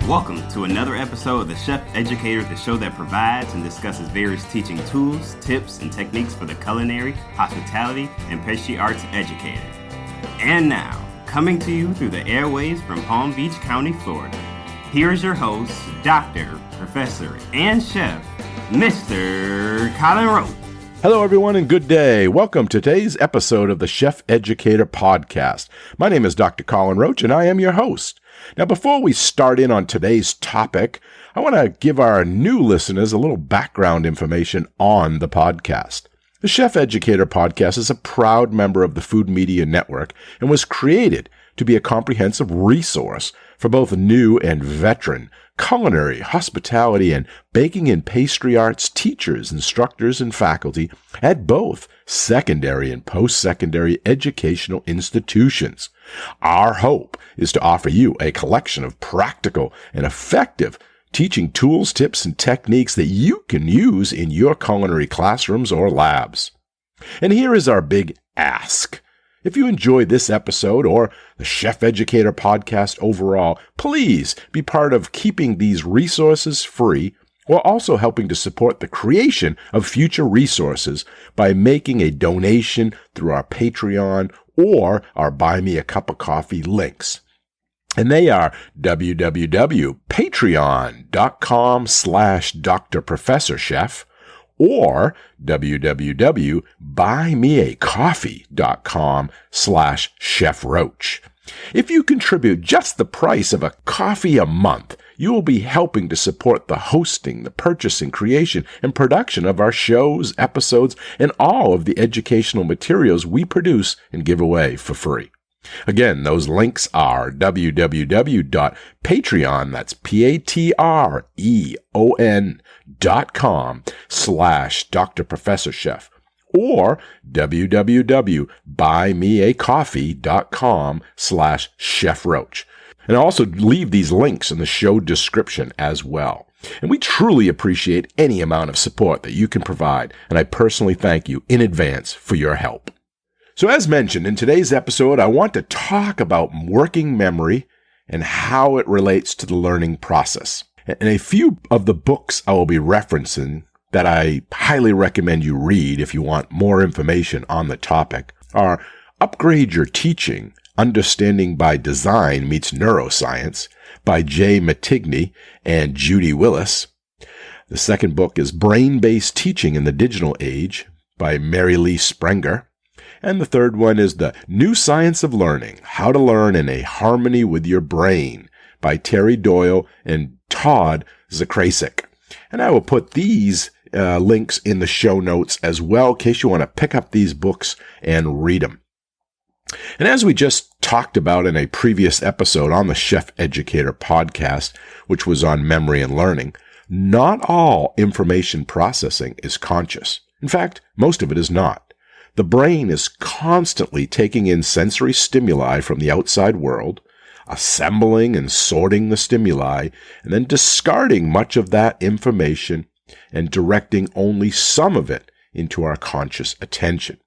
Welcome to another episode of the Chef Educator, the show that provides and discusses various teaching tools, tips, and techniques for the culinary, hospitality, and pastry arts educator. And now, coming to you through the airwaves from Palm Beach County, Florida, here's your host, Doctor, Professor, and Chef, Mr. Colin Roach. Hello, everyone, and good day. Welcome to today's episode of the Chef Educator Podcast. My name is Dr. Colin Roach, and I am your host. Now, before we start in on today's topic, I want to give our new listeners a little background information on the podcast. The Chef Educator Podcast is a proud member of the Food Media Network and was created to be a comprehensive resource for both new and veteran culinary, hospitality, and baking and pastry arts teachers, instructors, and faculty at both secondary and post-secondary educational institutions. Our hope is to offer you a collection of practical and effective teaching tools, tips, and techniques that you can use in your culinary classrooms or labs. And here is our big ask. If you enjoyed this episode or the Chef Educator Podcast overall, please be part of keeping these resources free while also helping to support the creation of future resources by making a donation through our Patreon or our Buy Me a Cup of Coffee links. And they are www.patreon.com/drprofessorchef or www.buymeacoffee.com/chefroach. If you contribute just the price of a coffee a month, you will be helping to support the hosting, the purchasing, creation, and production of our shows, episodes, and all of the educational materials we produce and give away for free. Again, those links are www.patreon, that's patreon.com/drprofessorchef or www.buymeacoffee.com/chefroach. And also leave these links in the show description as well. And we truly appreciate any amount of support that you can provide, and I personally thank you in advance for your help. So as mentioned, in today's episode, I want to talk about working memory and how it relates to the learning process. And a few of the books I will be referencing that I highly recommend you read if you want more information on the topic are Upgrade Your Teaching, Understanding by Design Meets Neuroscience by Jay Mattigny and Judy Willis. The second book is Brain-Based Teaching in the Digital Age by Mary Lee Sprenger. And the third one is The New Science of Learning, How to Learn in a Harmony with Your Brain by Terry Doyle and Todd Zakrasik. And I will put these links in the show notes as well in case you want to pick up these books and read them. And as we just talked about in a previous episode on the Chef Educator Podcast, which was on memory and learning, not all information processing is conscious. In fact, most of it is not. The brain is constantly taking in sensory stimuli from the outside world, assembling and sorting the stimuli, and then discarding much of that information and directing only some of it into our conscious attention.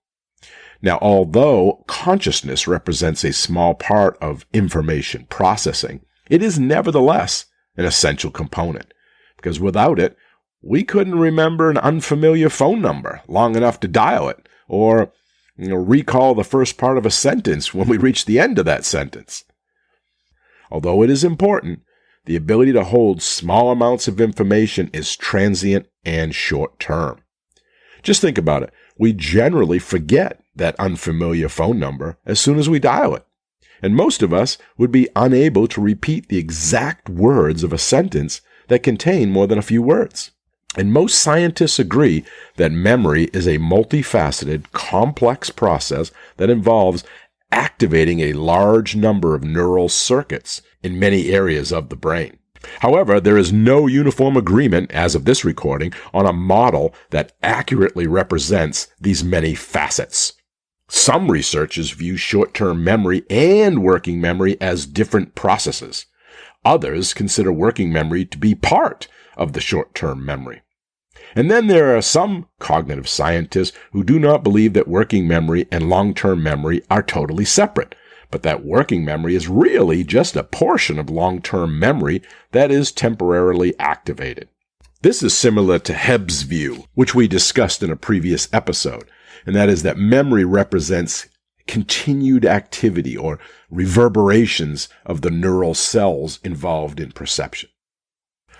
Now, although consciousness represents a small part of information processing, it is nevertheless an essential component, because without it, we couldn't remember an unfamiliar phone number long enough to dial it, or recall the first part of a sentence when we reach the end of that sentence. Although it is important, the ability to hold small amounts of information is transient and short-term. Just think about it. We generally forget that unfamiliar phone number as soon as we dial it. And most of us would be unable to repeat the exact words of a sentence that contain more than a few words. And most scientists agree that memory is a multifaceted, complex process that involves activating a large number of neural circuits in many areas of the brain. However, there is no uniform agreement, as of this recording, on a model that accurately represents these many facets. Some researchers view short-term memory and working memory as different processes. Others consider working memory to be part of the short-term memory. And then there are some cognitive scientists who do not believe that working memory and long-term memory are totally separate, but that working memory is really just a portion of long-term memory that is temporarily activated. This is similar to Hebb's view, which we discussed in a previous episode, and that is that memory represents continued activity or reverberations of the neural cells involved in perception.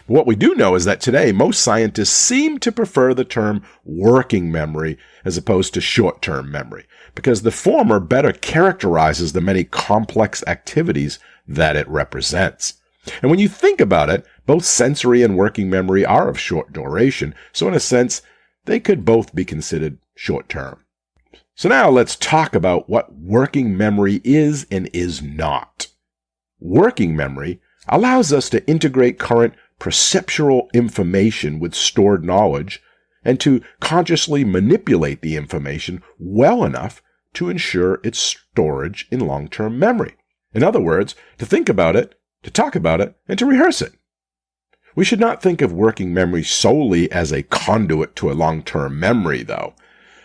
What we do know is that today most scientists seem to prefer the term working memory as opposed to short-term memory, because the former better characterizes the many complex activities that it represents. And when you think about it, both sensory and working memory are of short duration, so in a sense, they could both be considered short-term. So now let's talk about what working memory is and is not. Working memory allows us to integrate current perceptual information with stored knowledge and to consciously manipulate the information well enough to ensure its storage in long-term memory. In other words, to think about it, to talk about it, and to rehearse it. We should not think of working memory solely as a conduit to a long-term memory, though,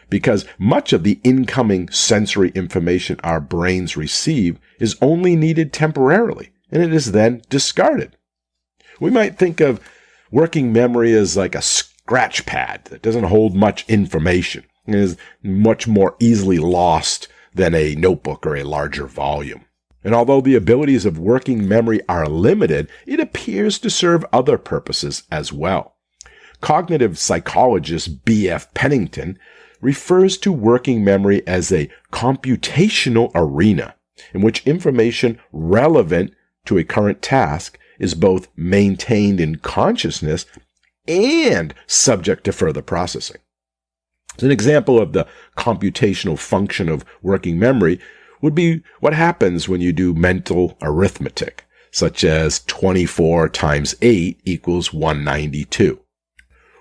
because much of the incoming sensory information our brains receive is only needed temporarily, and it is then discarded. We might think of working memory as like a scratch pad that doesn't hold much information and is much more easily lost than a notebook or a larger volume. And although the abilities of working memory are limited, it appears to serve other purposes as well. Cognitive psychologist B.F. Pennington refers to working memory as a computational arena in which information relevant to a current task is both maintained in consciousness and subject to further processing. So an example of the computational function of working memory would be what happens when you do mental arithmetic, such as 24 times 8 equals 192.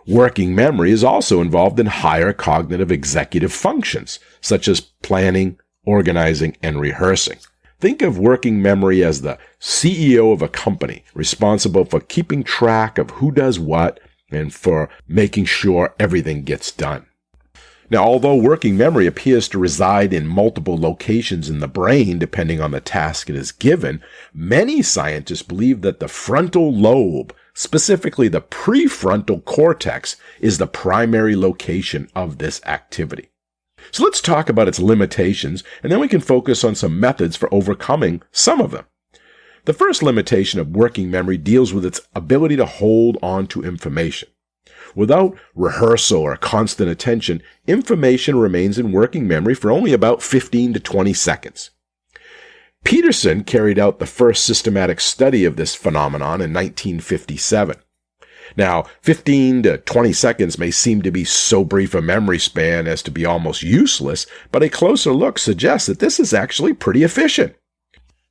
Working memory is also involved in higher cognitive executive functions, such as planning, organizing, and rehearsing. Think of working memory as the CEO of a company responsible for keeping track of who does what and for making sure everything gets done. Now, although working memory appears to reside in multiple locations in the brain depending on the task it is given, many scientists believe that the frontal lobe, specifically the prefrontal cortex, is the primary location of this activity. So let's talk about its limitations, and then we can focus on some methods for overcoming some of them. The first limitation of working memory deals with its ability to hold on to information. Without rehearsal or constant attention, information remains in working memory for only about 15 to 20 seconds. Peterson carried out the first systematic study of this phenomenon in 1957. Now, 15 to 20 seconds may seem to be so brief a memory span as to be almost useless, but a closer look suggests that this is actually pretty efficient.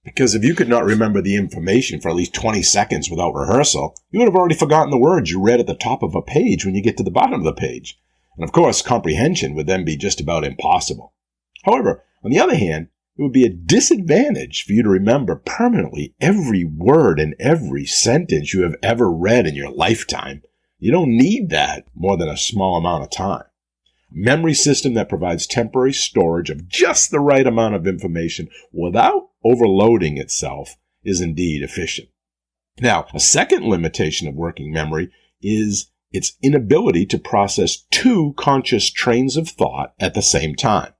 Because if you could not remember the information for at least 20 seconds without rehearsal, you would have already forgotten the words you read at the top of a page when you get to the bottom of the page. And of course, comprehension would then be just about impossible. However, on the other hand, it would be a disadvantage for you to remember permanently every word and every sentence you have ever read in your lifetime. You don't need that more than a small amount of time. A memory system that provides temporary storage of just the right amount of information without overloading itself is indeed efficient. Now, a second limitation of working memory is its inability to process two conscious trains of thought at the same time.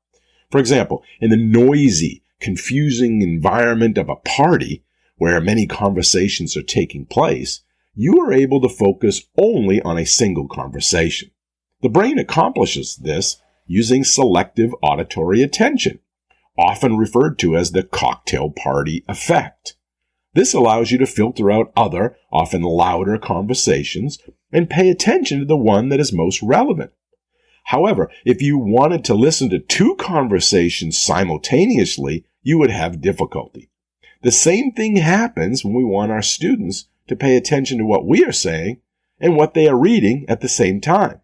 For example, in the noisy, confusing environment of a party where many conversations are taking place, you are able to focus only on a single conversation. The brain accomplishes this using selective auditory attention, often referred to as the cocktail party effect. This allows you to filter out other, often louder conversations and pay attention to the one that is most relevant. However, if you wanted to listen to two conversations simultaneously, you would have difficulty. The same thing happens when we want our students to pay attention to what we are saying and what they are reading at the same time.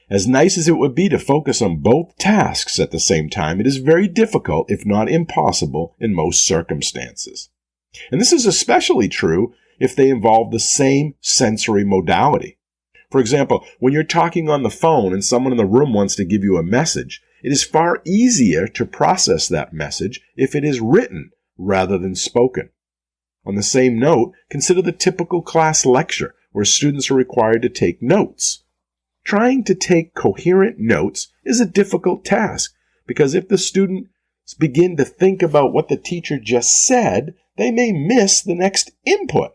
As nice as it would be to focus on both tasks at the same time, it is very difficult, if not impossible, in most circumstances. And this is especially true if they involve the same sensory modality. For example, when you're talking on the phone and someone in the room wants to give you a message, It is far easier to process that message if it is written rather than spoken. On the same note, consider the typical class lecture where students are required to take notes. Trying to take coherent notes is a difficult task because if the students begin to think about what the teacher just said, they may miss the next input.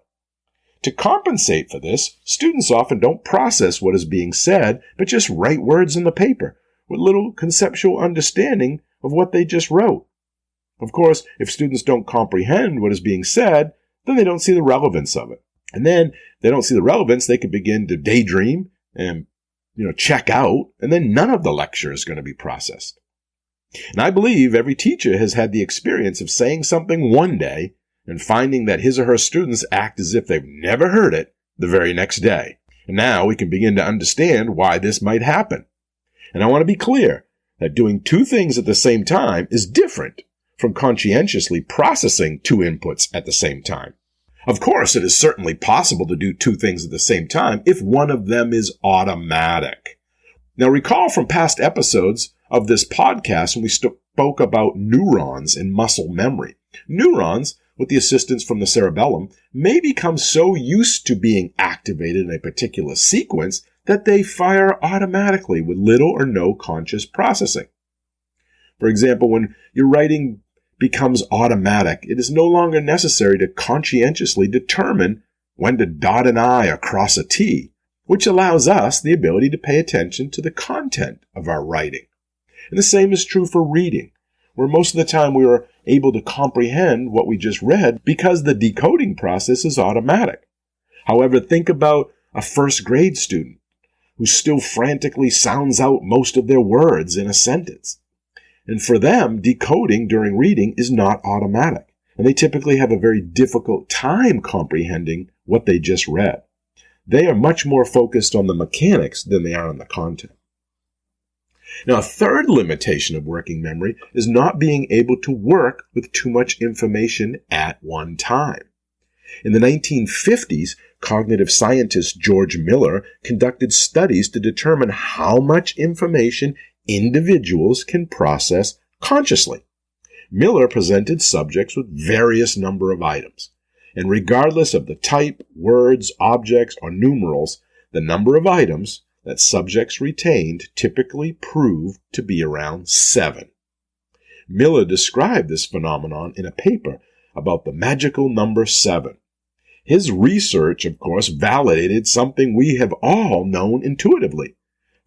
To compensate for this, students often don't process what is being said, but just write words on the paper with little conceptual understanding of what they just wrote. Of course, if students don't comprehend what is being said, then they don't see the relevance of it. And then they don't see the relevance, they could begin to daydream and check out, and then none of the lecture is going to be processed. And I believe every teacher has had the experience of saying something one day and finding that his or her students act as if they've never heard it the very next day. And now we can begin to understand why this might happen. And I want to be clear that doing two things at the same time is different from conscientiously processing two inputs at the same time. Of course, it is certainly possible to do two things at the same time if one of them is automatic. Now, recall from past episodes of this podcast when we spoke about neurons and muscle memory. Neurons, with the assistance from the cerebellum, may become so used to being activated in a particular sequence that they fire automatically with little or no conscious processing. For example, when your writing becomes automatic, it is no longer necessary to conscientiously determine when to dot an I or cross a T, which allows us the ability to pay attention to the content of our writing. And the same is true for reading, where most of the time we are able to comprehend what we just read because the decoding process is automatic. However, think about a first grade student who still frantically sounds out most of their words in a sentence. And for them, decoding during reading is not automatic, and they typically have a very difficult time comprehending what they just read. They are much more focused on the mechanics than they are on the content. Now, a third limitation of working memory is not being able to work with too much information at one time. In the 1950s, cognitive scientist George Miller conducted studies to determine how much information individuals can process consciously. Miller presented subjects with various number of items, and regardless of the type, words, objects, or numerals, the number of items that subjects retained typically proved to be around 7. Miller described this phenomenon in a paper about the magical number 7. His research, of course, validated something we have all known intuitively.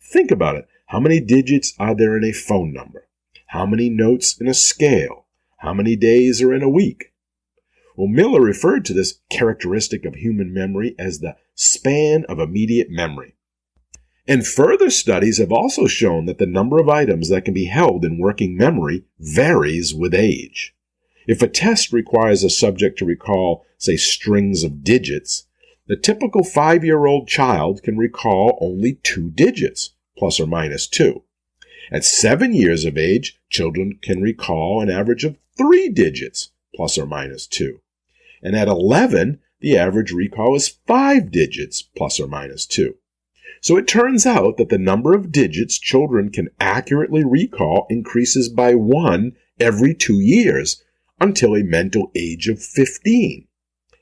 Think about it. How many digits are there in a phone number? How many notes in a scale? How many days are in a week? Well, Miller referred to this characteristic of human memory as the span of immediate memory. And further studies have also shown that the number of items that can be held in working memory varies with age. If a test requires a subject to recall, say, strings of digits, the typical 5-year-old child can recall only 2 digits, plus or minus 2. At 7 years of age, children can recall an average of 3 digits, plus or minus 2. And at 11, the average recall is 5 digits, plus or minus 2. So it turns out that the number of digits children can accurately recall increases by 1 every 2 years until a mental age of 15.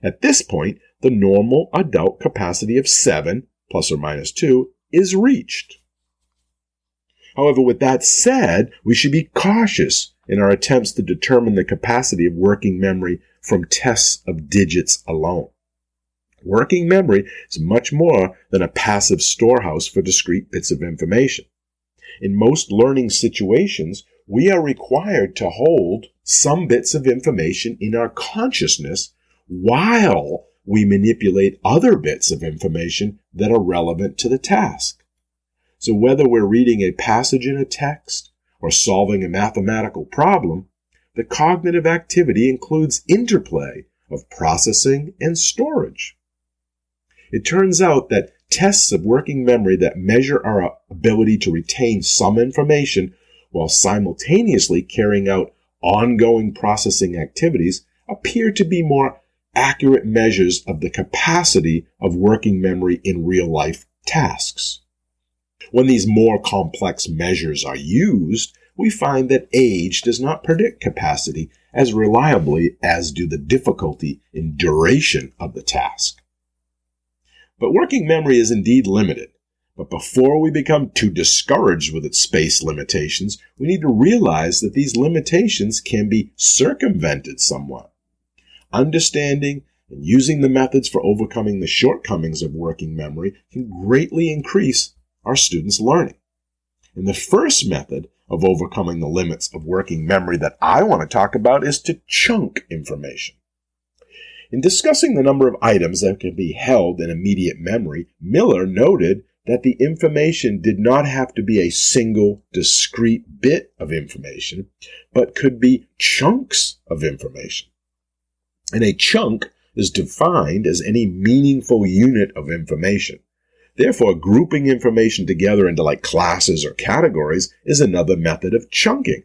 At this point, the normal adult capacity of 7, plus or minus 2, is reached. However, with that said, we should be cautious in our attempts to determine the capacity of working memory from tests of digits alone. Working memory is much more than a passive storehouse for discrete bits of information. In most learning situations, we are required to hold some bits of information in our consciousness while we manipulate other bits of information that are relevant to the task. So whether we're reading a passage in a text or solving a mathematical problem, the cognitive activity includes interplay of processing and storage. It turns out that tests of working memory that measure our ability to retain some information while simultaneously carrying out ongoing processing activities appear to be more accurate measures of the capacity of working memory in real-life tasks. When these more complex measures are used, we find that age does not predict capacity as reliably as do the difficulty and duration of the task. But working memory is indeed limited. But before we become too discouraged with its space limitations, we need to realize that these limitations can be circumvented somewhat. Understanding and using the methods for overcoming the shortcomings of working memory can greatly increase our students' learning. And the first method of overcoming the limits of working memory that I want to talk about is to chunk information. In discussing the number of items that can be held in immediate memory, Miller noted that the information did not have to be a single, discrete bit of information, but could be chunks of information. And a chunk is defined as any meaningful unit of information. Therefore, grouping information together into like classes or categories is another method of chunking.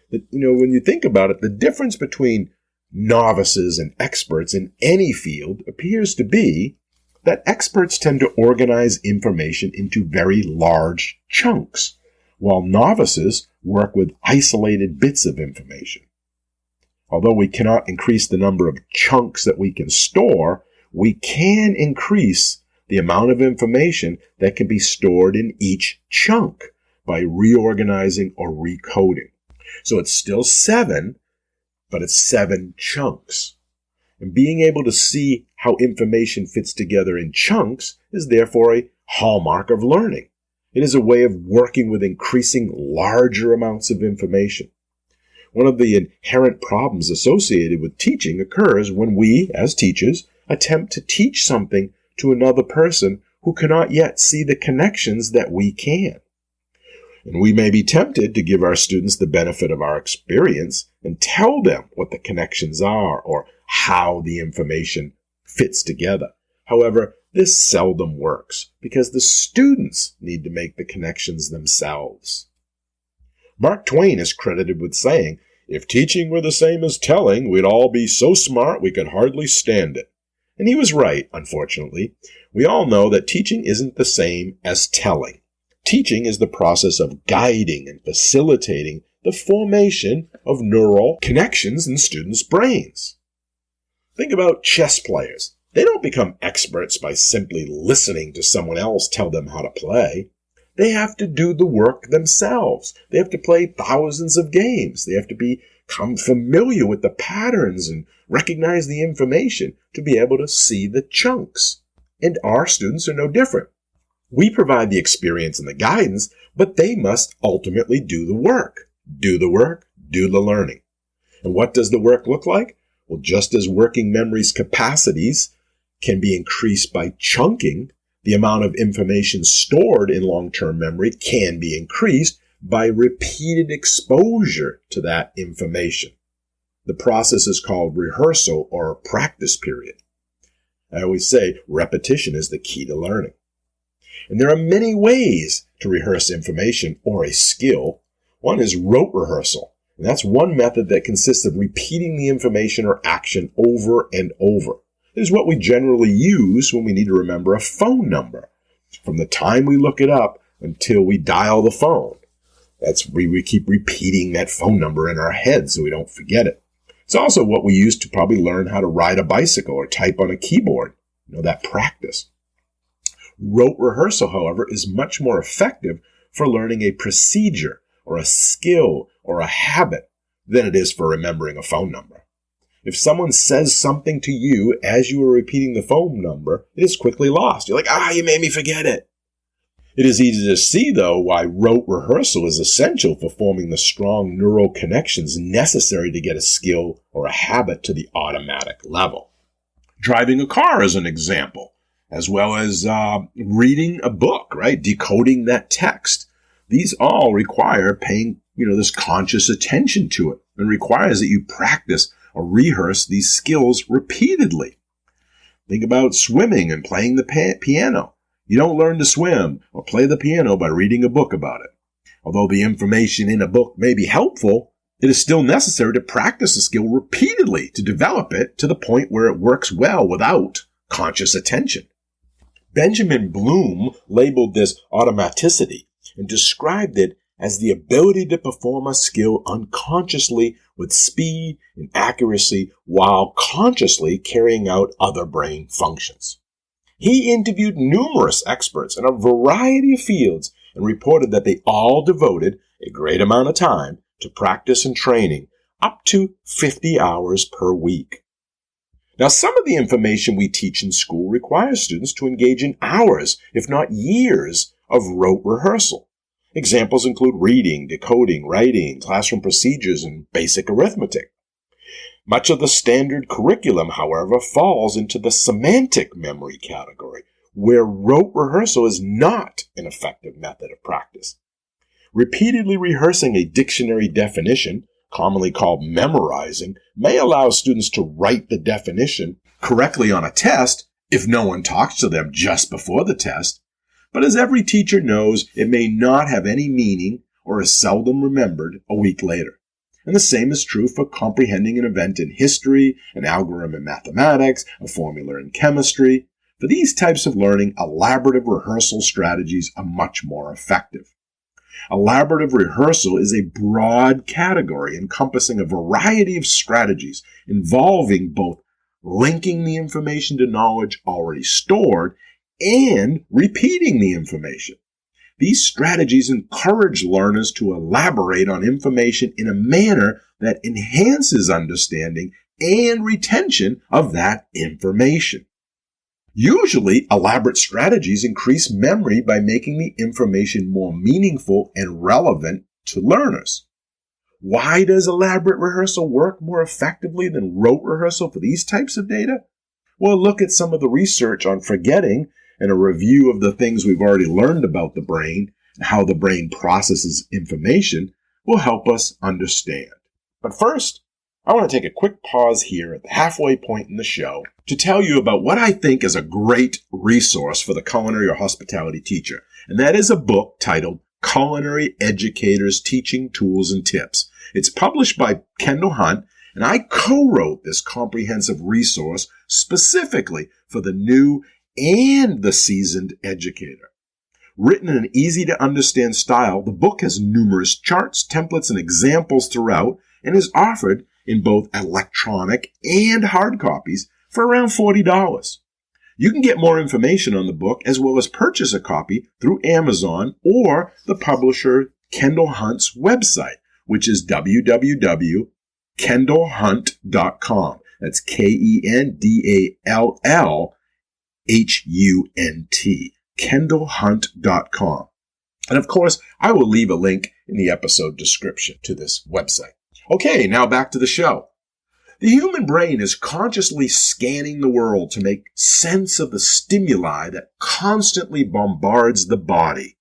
When you think about it, the difference between novices and experts in any field appears to be that experts tend to organize information into very large chunks, while novices work with isolated bits of information. Although we cannot increase the number of chunks that we can store, we can increase the amount of information that can be stored in each chunk by reorganizing or recoding. So it's still 7, but it's 7 chunks. And being able to see how information fits together in chunks is therefore a hallmark of learning. It is a way of working with increasing larger amounts of information. One of the inherent problems associated with teaching occurs when we, as teachers, attempt to teach something to another person who cannot yet see the connections that we can. And we may be tempted to give our students the benefit of our experience and tell them what the connections are or how the information fits together. However, this seldom works because the students need to make the connections themselves. Mark Twain is credited with saying, "If teaching were the same as telling, we'd all be so smart we could hardly stand it." And he was right, unfortunately. We all know that teaching isn't the same as telling. Teaching is the process of guiding and facilitating the formation of neural connections in students' brains. Think about chess players. They don't become experts by simply listening to someone else tell them how to play. They have to do the work themselves. They have to play thousands of games. They have to become familiar with the patterns and recognize the information to be able to see the chunks. And our students are no different. We provide the experience and the guidance, but they must ultimately do the work. Do the work, do the learning. And what does the work look like? Well, just as working memory's capacities can be increased by chunking, the amount of information stored in long-term memory can be increased by repeated exposure to that information. The process is called rehearsal or practice period. I always say repetition is the key to learning. And there are many ways to rehearse information or a skill. One is rote rehearsal. And that's one method that consists of repeating the information or action over and over. It is what we generally use when we need to remember a phone number. From the time we look it up until we dial the phone. We keep repeating that phone number in our head so we don't forget it. It's also what we use to probably learn how to ride a bicycle or type on a keyboard. That practice. Rote rehearsal, however, is much more effective for learning a procedure or a skill or a habit than it is for remembering a phone number. If someone says something to you as you are repeating the phone number, it is quickly lost. You're like, you made me forget it. It is easy to see, though, why rote rehearsal is essential for forming the strong neural connections necessary to get a skill or a habit to the automatic level. Driving a car is an example, as well as reading a book, right? Decoding that text. These all require paying, this conscious attention to it, and requires that you practice or rehearse these skills repeatedly. Think about swimming and playing the piano. You don't learn to swim or play the piano by reading a book about it. Although the information in a book may be helpful, it is still necessary to practice the skill repeatedly to develop it to the point where it works well without conscious attention. Benjamin Bloom labeled this automaticity and described it as the ability to perform a skill unconsciously with speed and accuracy while consciously carrying out other brain functions. He interviewed numerous experts in a variety of fields and reported that they all devoted a great amount of time to practice and training, up to 50 hours per week. Now, some of the information we teach in school requires students to engage in hours, if not years, of rote rehearsal. Examples include reading, decoding, writing, classroom procedures, and basic arithmetic. Much of the standard curriculum, however, falls into the semantic memory category, where rote rehearsal is not an effective method of practice. Repeatedly rehearsing a dictionary definition, commonly called memorizing, may allow students to write the definition correctly on a test if no one talks to them just before the test. But as every teacher knows, it may not have any meaning or is seldom remembered a week later. And the same is true for comprehending an event in history, an algorithm in mathematics, a formula in chemistry. For these types of learning, elaborative rehearsal strategies are much more effective. Elaborative rehearsal is a broad category encompassing a variety of strategies involving both linking the information to knowledge already stored and repeating the information. These strategies encourage learners to elaborate on information in a manner that enhances understanding and retention of that information. Usually, elaborate strategies increase memory by making the information more meaningful and relevant to learners. Why does elaborate rehearsal work more effectively than rote rehearsal for these types of data? Well, look at some of the research on forgetting and a review of the things we've already learned about the brain and how the brain processes information will help us understand. But first, I want to take a quick pause here at the halfway point in the show to tell you about what I think is a great resource for the culinary or hospitality teacher, and that is a book titled Culinary Educators Teaching Tools and Tips. It's published by Kendall Hunt, and I co-wrote this comprehensive resource specifically for the new and the seasoned educator. Written in an easy-to-understand style, the book has numerous charts, templates, and examples throughout, and is offered in both electronic and hard copies for around $40. You can get more information on the book as well as purchase a copy through Amazon or the publisher Kendall Hunt's website, which is www.kendallhunt.com. That's KENDALLHUNT, kendallhunt.com. And of course, I will leave a link in the episode description to this website. Okay, now back to the show. The human brain is consciously scanning the world to make sense of the stimuli that constantly bombards the body.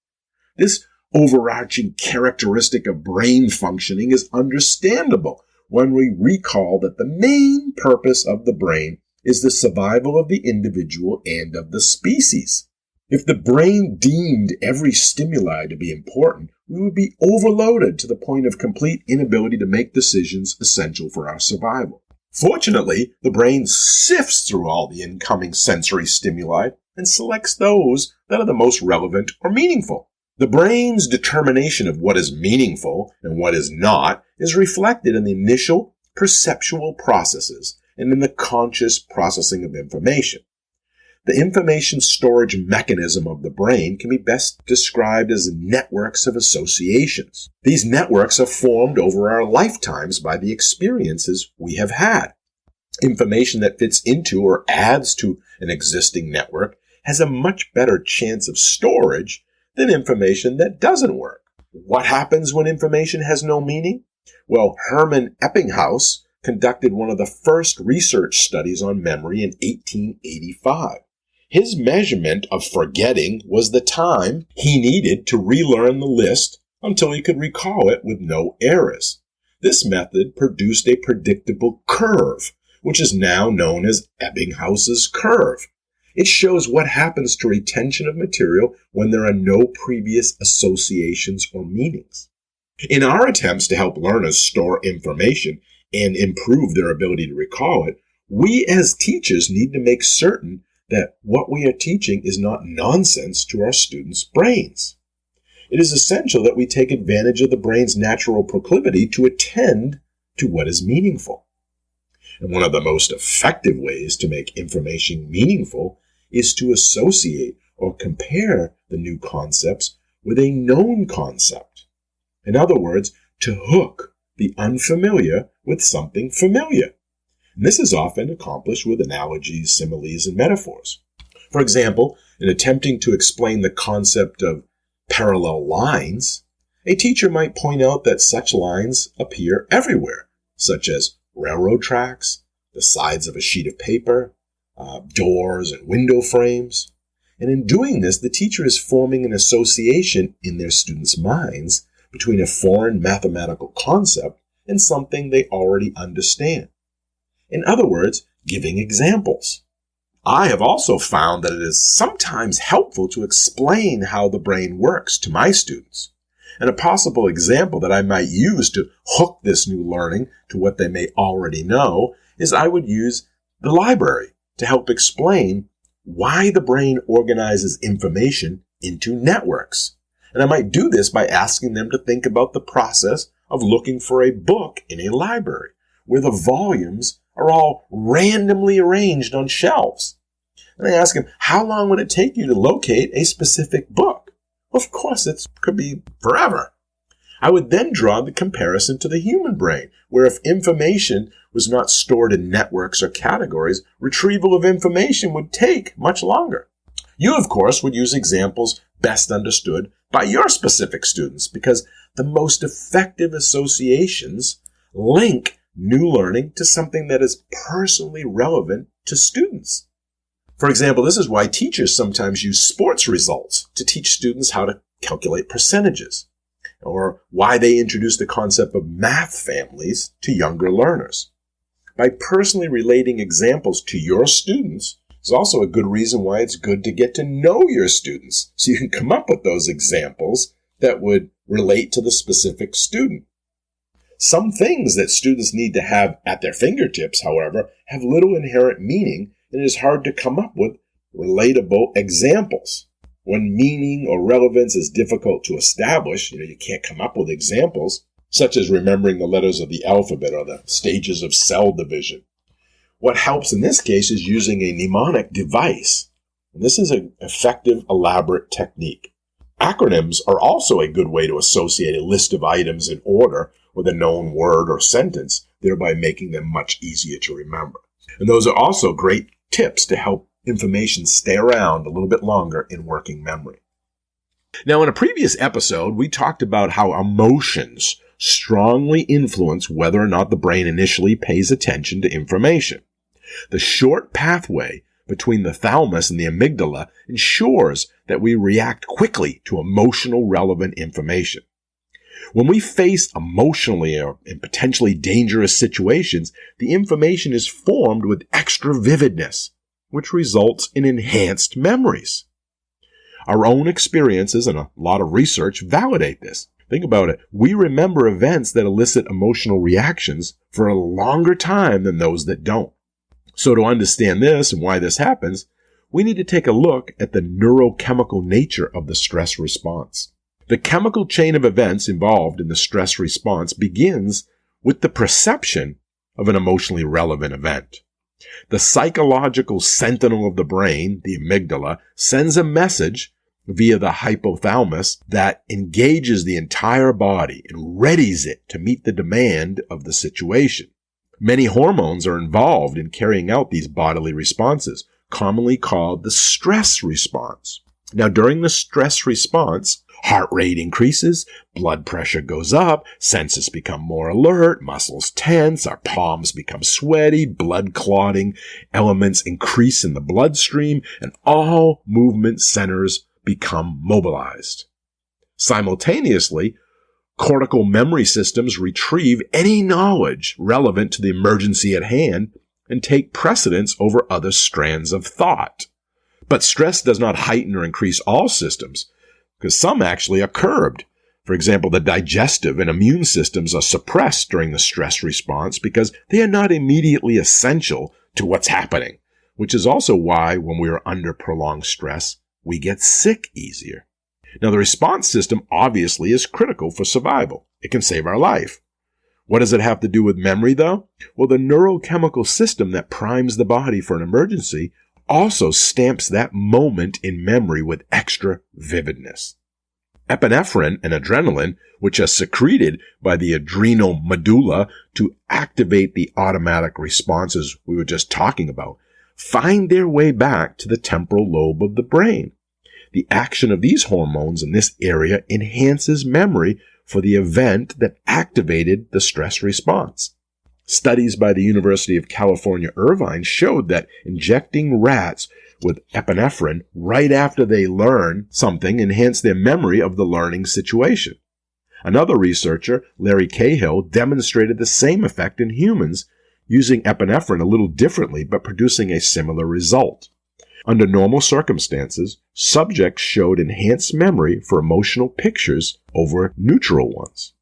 This overarching characteristic of brain functioning is understandable when we recall that the main purpose of the brain is the survival of the individual and of the species. If the brain deemed every stimuli to be important, we would be overloaded to the point of complete inability to make decisions essential for our survival. Fortunately, the brain sifts through all the incoming sensory stimuli and selects those that are the most relevant or meaningful. The brain's determination of what is meaningful and what is not is reflected in the initial perceptual processes and in the conscious processing of information. The information storage mechanism of the brain can be best described as networks of associations. These networks are formed over our lifetimes by the experiences we have had. Information that fits into or adds to an existing network has a much better chance of storage than information that doesn't work. What happens when information has no meaning? Well, Hermann Ebbinghaus conducted one of the first research studies on memory in 1885. His measurement of forgetting was the time he needed to relearn the list until he could recall it with no errors. This method produced a predictable curve, which is now known as Ebbinghaus's curve. It shows what happens to retention of material when there are no previous associations or meanings. In our attempts to help learners store information and improve their ability to recall it, we as teachers need to make certain that what we are teaching is not nonsense to our students' brains. it is essential that we take advantage of the brain's natural proclivity to attend to what is meaningful. And one of the most effective ways to make information meaningful is to associate or compare the new concepts with a known concept. In other words, to hook the unfamiliar with something familiar. And this is often accomplished with analogies, similes, and metaphors. For example, in attempting to explain the concept of parallel lines, a teacher might point out that such lines appear everywhere, such as railroad tracks, the sides of a sheet of paper, doors and window frames. And in doing this, the teacher is forming an association in their students' minds between a foreign mathematical concept and something they already understand. In other words, giving examples. I have also found that it is sometimes helpful to explain how the brain works to my students. And a possible example that I might use to hook this new learning to what they may already know is I would use the library to help explain why the brain organizes information into networks. And I might do this by asking them to think about the process of looking for a book in a library, where the volumes are all randomly arranged on shelves. And I ask them, how long would it take you to locate a specific book? Of course, it could be forever. I would then draw the comparison to the human brain, where if information was not stored in networks or categories, retrieval of information would take much longer. You, of course, would use examples best understood by your specific students, because the most effective associations link new learning to something that is personally relevant to students. For example, this is why teachers sometimes use sports results to teach students how to calculate percentages, or why they introduce the concept of math families to younger learners. By personally relating examples to your students is also a good reason why it's good to get to know your students, so you can come up with those examples that would relate to the specific student. Some things that students need to have at their fingertips, however, have little inherent meaning, and it is hard to come up with relatable examples. When meaning or relevance is difficult to establish, you can't come up with examples, such as remembering the letters of the alphabet or the stages of cell division. What helps in this case is using a mnemonic device. And this is an effective, elaborate technique. Acronyms are also a good way to associate a list of items in order with a known word or sentence, thereby making them much easier to remember. And those are also great tips to help information stay around a little bit longer in working memory. Now, in a previous episode, we talked about how emotions strongly influence whether or not the brain initially pays attention to information. The short pathway between the thalamus and the amygdala ensures that we react quickly to emotional relevant information. When we face emotionally or in potentially dangerous situations, the information is formed with extra vividness, which results in enhanced memories. Our own experiences and a lot of research validate this. Think about it. We remember events that elicit emotional reactions for a longer time than those that don't. So to understand this and why this happens, we need to take a look at the neurochemical nature of the stress response. The chemical chain of events involved in the stress response begins with the perception of an emotionally relevant event. The psychological sentinel of the brain, the amygdala, sends a message via the hypothalamus that engages the entire body and readies it to meet the demand of the situation. Many hormones are involved in carrying out these bodily responses, commonly called the stress response. Now, during the stress response, heart rate increases, blood pressure goes up, senses become more alert, muscles tense, our palms become sweaty, blood clotting elements increase in the bloodstream, and all movement centers become mobilized. Simultaneously, cortical memory systems retrieve any knowledge relevant to the emergency at hand and take precedence over other strands of thought. But stress does not heighten or increase all systems, because some actually are curbed. For example, the digestive and immune systems are suppressed during the stress response because they are not immediately essential to what's happening, which is also why when we are under prolonged stress, we get sick easier. Now, the response system obviously is critical for survival. It can save our life. What does it have to do with memory, though? Well, the neurochemical system that primes the body for an emergency also stamps that moment in memory with extra vividness. Epinephrine and adrenaline, which are secreted by the adrenal medulla to activate the automatic responses we were just talking about, find their way back to the temporal lobe of the brain. The action of these hormones in this area enhances memory for the event that activated the stress response. Studies by the University of California, Irvine showed that injecting rats with epinephrine right after they learn something enhanced their memory of the learning situation. Another researcher, Larry Cahill, demonstrated the same effect in humans, using epinephrine a little differently but producing a similar result. Under normal circumstances, subjects showed enhanced memory for emotional pictures over neutral ones.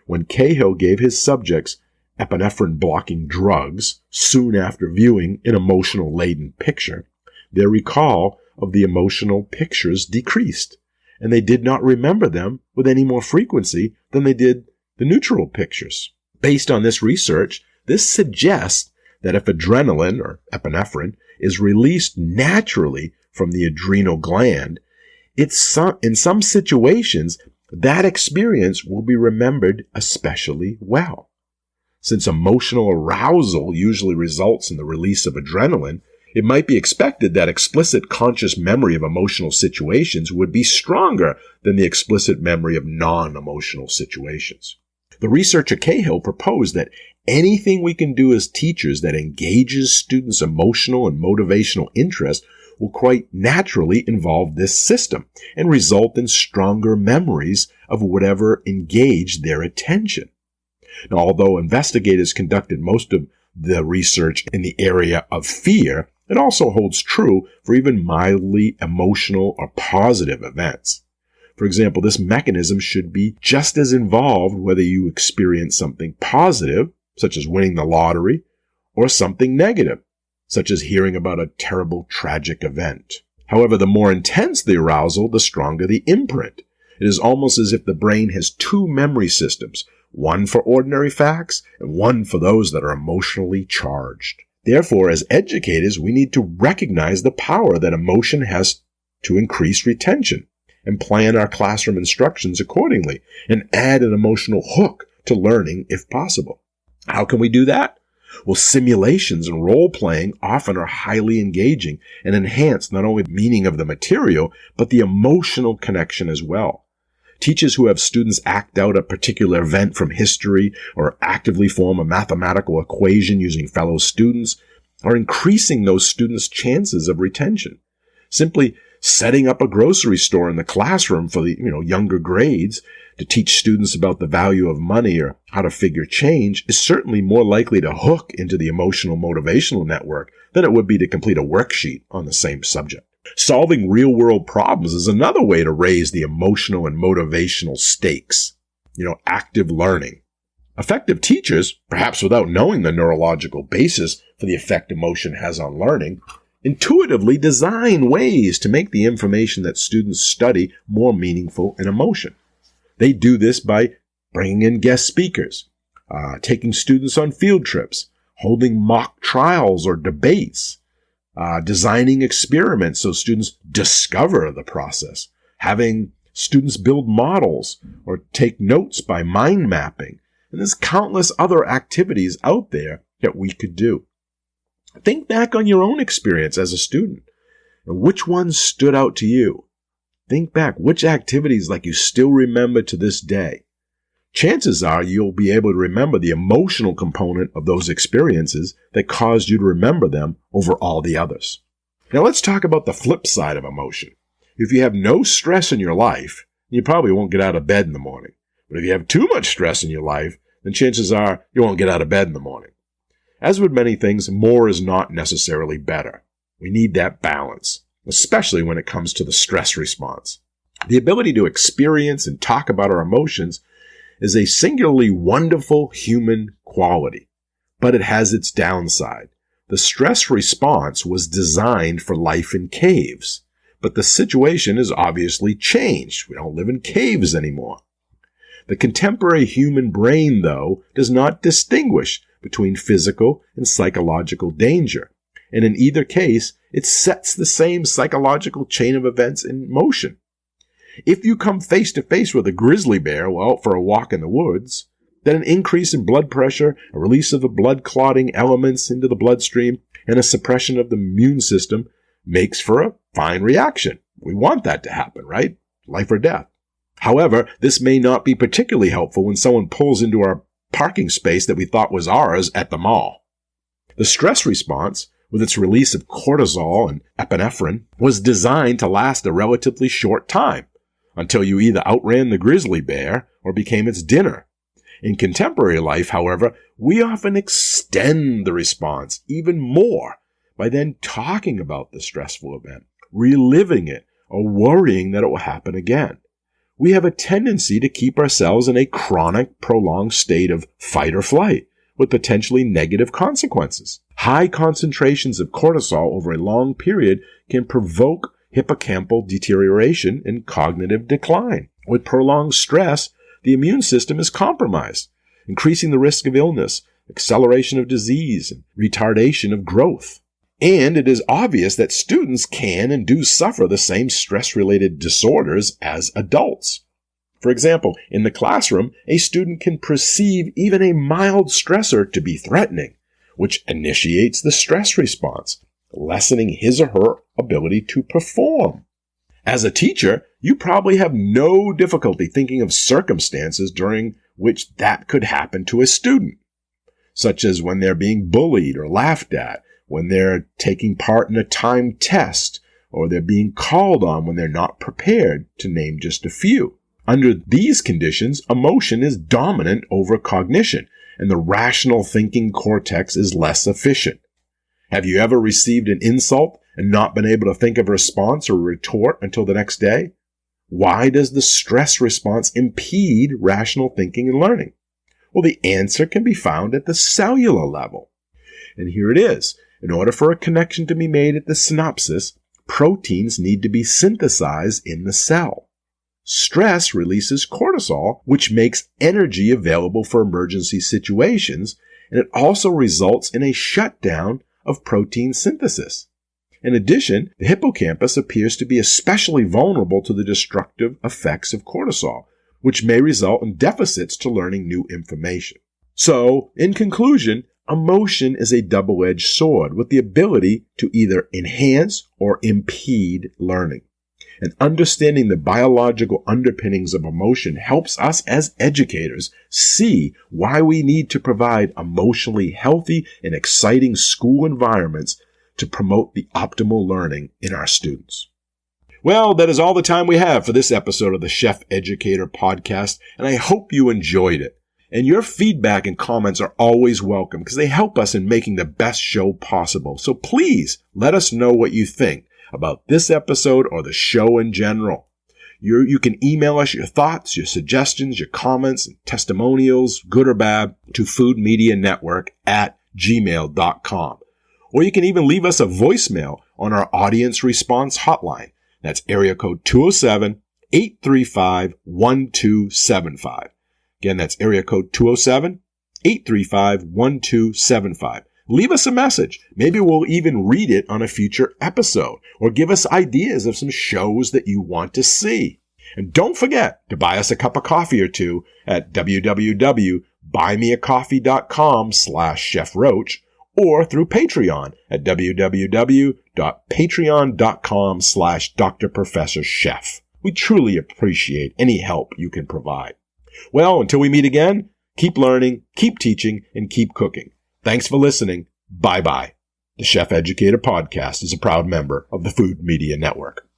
When Cahill gave his subjects epinephrine-blocking drugs soon after viewing an emotional-laden picture, their recall of the emotional pictures decreased, and they did not remember them with any more frequency than they did the neutral pictures. Based on this research, this suggests that if adrenaline, or epinephrine, is released naturally from the adrenal gland, in some situations, that experience will be remembered especially well. Since emotional arousal usually results in the release of adrenaline, it might be expected that explicit conscious memory of emotional situations would be stronger than the explicit memory of non-emotional situations. The researcher Cahill proposed that anything we can do as teachers that engages students' emotional and motivational interest will quite naturally involve this system and result in stronger memories of whatever engaged their attention. Now, although investigators conducted most of the research in the area of fear, it also holds true for even mildly emotional or positive events. For example, this mechanism should be just as involved whether you experience something positive, such as winning the lottery, or something negative, such as hearing about a terrible, tragic event. However, the more intense the arousal, the stronger the imprint. It is almost as if the brain has two memory systems, one for ordinary facts and one for those that are emotionally charged. Therefore, as educators, we need to recognize the power that emotion has to increase retention and plan our classroom instructions accordingly and add an emotional hook to learning if possible. How can we do that? Well, simulations and role-playing often are highly engaging and enhance not only the meaning of the material, but the emotional connection as well. Teachers who have students act out a particular event from history or actively form a mathematical equation using fellow students are increasing those students' chances of retention. Simply setting up a grocery store in the classroom for the younger grades to teach students about the value of money or how to figure change is certainly more likely to hook into the emotional motivational network than it would be to complete a worksheet on the same subject. Solving real-world problems is another way to raise the emotional and motivational stakes. Active learning. Effective teachers, perhaps without knowing the neurological basis for the effect emotion has on learning, intuitively design ways to make the information that students study more meaningful in emotion. They do this by bringing in guest speakers, taking students on field trips, holding mock trials or debates, designing experiments so students discover the process, having students build models or take notes by mind mapping. And there's countless other activities out there that we could do. Think back on your own experience as a student and which ones stood out to you. Think back which activities you still remember to this day. Chances are you'll be able to remember the emotional component of those experiences that caused you to remember them over all the others. Now let's talk about the flip side of emotion. If you have no stress in your life, you probably won't get out of bed in the morning. But if you have too much stress in your life, then chances are you won't get out of bed in the morning. As with many things, more is not necessarily better. We need that balance, especially when it comes to the stress response. The ability to experience and talk about our emotions is a singularly wonderful human quality, but it has its downside. The stress response was designed for life in caves, but the situation has obviously changed. We don't live in caves anymore. The contemporary human brain, though, does not distinguish between physical and psychological danger. And in either case, it sets the same psychological chain of events in motion. If you come face to face with a grizzly bear while out for a walk in the woods, then an increase in blood pressure, a release of the blood-clotting elements into the bloodstream, and a suppression of the immune system makes for a fine reaction. We want that to happen, right? Life or death. However, this may not be particularly helpful when someone pulls into our parking space that we thought was ours at the mall. The stress response, with its release of cortisol and epinephrine, was designed to last a relatively short time, until you either outran the grizzly bear or became its dinner. In contemporary life, however, we often extend the response even more by then talking about the stressful event, reliving it, or worrying that it will happen again. We have a tendency to keep ourselves in a chronic, prolonged state of fight or flight, with potentially negative consequences. High concentrations of cortisol over a long period can provoke hippocampal deterioration and cognitive decline. With prolonged stress, the immune system is compromised, increasing the risk of illness, acceleration of disease, and retardation of growth. And it is obvious that students can and do suffer the same stress-related disorders as adults. For example, in the classroom, a student can perceive even a mild stressor to be threatening, which initiates the stress response, lessening his or her ability to perform. As a teacher, you probably have no difficulty thinking of circumstances during which that could happen to a student, such as when they're being bullied or laughed at, when they're taking part in a timed test, or they're being called on when they're not prepared, to name just a few. Under these conditions, emotion is dominant over cognition, and the rational thinking cortex is less efficient. Have you ever received an insult and not been able to think of a response or retort until the next day? Why does the stress response impede rational thinking and learning? Well, the answer can be found at the cellular level. And here it is. In order for a connection to be made at the synapses, proteins need to be synthesized in the cell. Stress releases cortisol, which makes energy available for emergency situations, and it also results in a shutdown of protein synthesis. In addition, the hippocampus appears to be especially vulnerable to the destructive effects of cortisol, which may result in deficits to learning new information. So, in conclusion, emotion is a double-edged sword with the ability to either enhance or impede learning. And understanding the biological underpinnings of emotion helps us as educators see why we need to provide emotionally healthy and exciting school environments to promote the optimal learning in our students. Well, that is all the time we have for this episode of the Chef Educator Podcast, and I hope you enjoyed it. And your feedback and comments are always welcome because they help us in making the best show possible. So please let us know what you think about this episode or the show in general. You can email us your thoughts, your suggestions, your comments, and testimonials, good or bad, to foodmedianetwork@gmail.com. Or you can even leave us a voicemail on our audience response hotline. That's area code 207-835-1275. Again, that's area code 207-835-1275. Leave us a message. Maybe we'll even read it on a future episode, or give us ideas of some shows that you want to see. And don't forget to buy us a cup of coffee or two at www.buymeacoffee.com/chefroach, or through Patreon at www.patreon.com/drprofessorchef. We truly appreciate any help you can provide. Well, until we meet again, keep learning, keep teaching, and keep cooking. Thanks for listening. Bye-bye. The Chef Educator Podcast is a proud member of the Food Media Network.